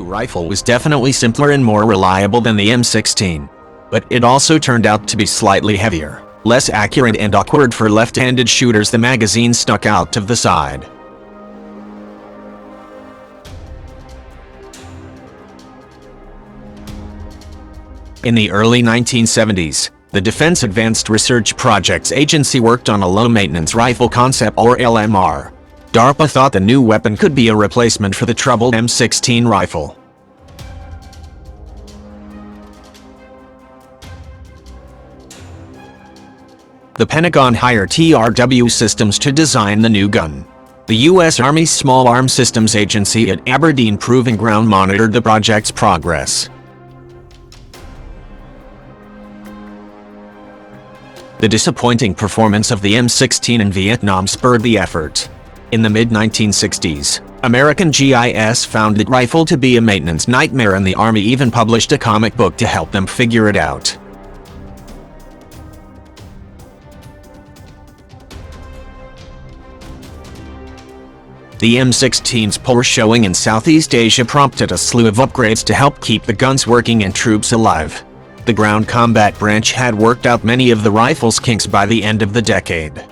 new rifle was definitely simpler and more reliable than the M16. But it also turned out to be slightly heavier, less accurate and awkward for left-handed shooters. The magazine stuck out of the side. In the early 1970s, the Defense Advanced Research Projects Agency worked on a low-maintenance rifle concept, or LMR. DARPA thought the new weapon could be a replacement for the troubled M16 rifle. The Pentagon hired TRW Systems to design the new gun. The U.S. Army's Small Arms Systems Agency at Aberdeen Proving Ground monitored the project's progress. The disappointing performance of the M16 in Vietnam spurred the effort. In the mid-1960s, American GIS found the rifle to be a maintenance nightmare, and the Army even published a comic book to help them figure it out. The M16's poor showing in Southeast Asia prompted a slew of upgrades to help keep the guns working and troops alive. The ground combat branch had worked out many of the rifle's kinks by the end of the decade.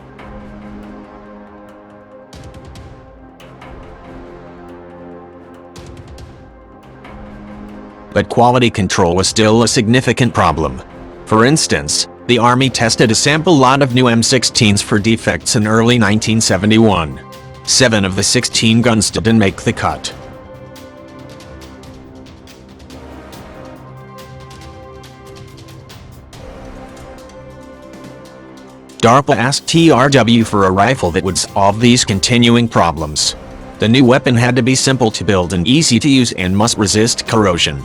But quality control was still a significant problem. For instance, the Army tested a sample lot of new M16s for defects in early 1971. 7 of the 16 guns didn't make the cut. DARPA asked TRW for a rifle that would solve these continuing problems. The new weapon had to be simple to build and easy to use and must resist corrosion.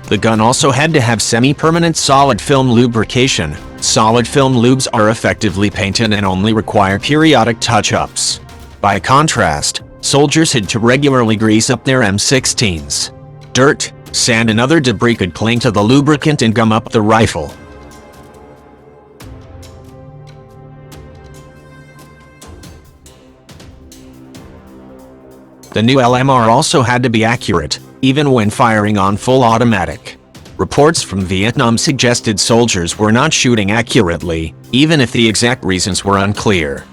The gun also had to have semi-permanent solid film lubrication. Solid film lubes are effectively painted and only require periodic touch-ups. By contrast, soldiers had to regularly grease up their M16s. Dirt, sand and other debris could cling to the lubricant and gum up the rifle. The new LMR also had to be accurate, even when firing on full automatic. Reports from Vietnam suggested soldiers were not shooting accurately, even if the exact reasons were unclear.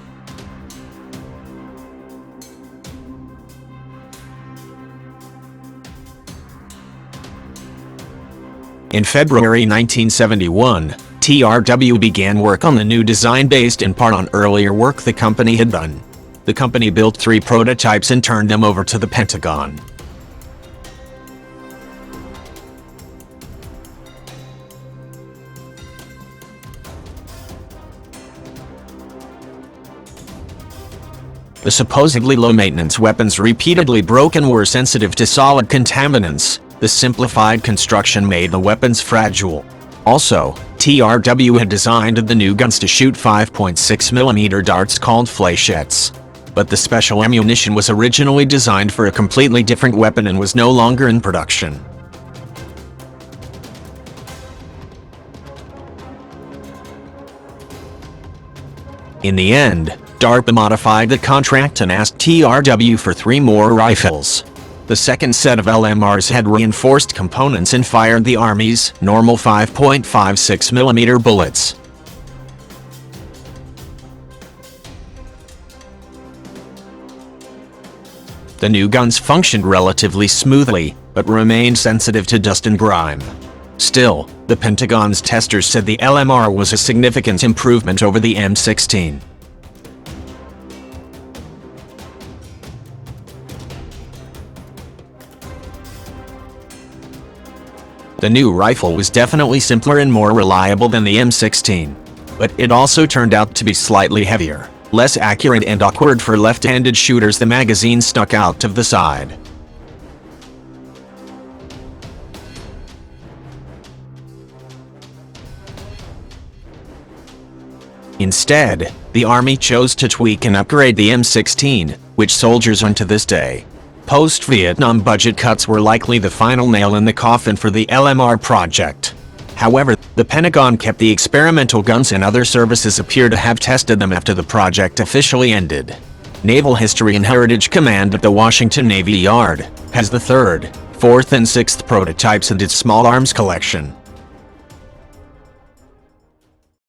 In February 1971, TRW began work on the new design based in part on earlier work the company had done. The company built 3 prototypes and turned them over to the Pentagon. The supposedly low-maintenance weapons repeatedly broke and were sensitive to solid contaminants. The simplified construction made the weapons fragile. Also, TRW had designed the new guns to shoot 5.6mm darts called fléchettes. But the special ammunition was originally designed for a completely different weapon and was no longer in production. In the end, DARPA modified the contract and asked TRW for 3 more rifles. The second set of LMRs had reinforced components and fired the Army's normal 5.56mm bullets. The new guns functioned relatively smoothly, but remained sensitive to dust and grime. Still, the Pentagon's testers said the LMR was a significant improvement over the M16. The new rifle was definitely simpler and more reliable than the M16, but it also turned out to be slightly heavier, less accurate and awkward for left-handed shooters. The magazine stuck out of the side. Instead, the Army chose to tweak and upgrade the M16, which soldiers own to this day. Post-Vietnam budget cuts were likely the final nail in the coffin for the LMR project. However, the Pentagon kept the experimental guns and other services appear to have tested them after the project officially ended. Naval History and Heritage Command at the Washington Navy Yard has the 3rd, 4th and 6th prototypes in its small arms collection.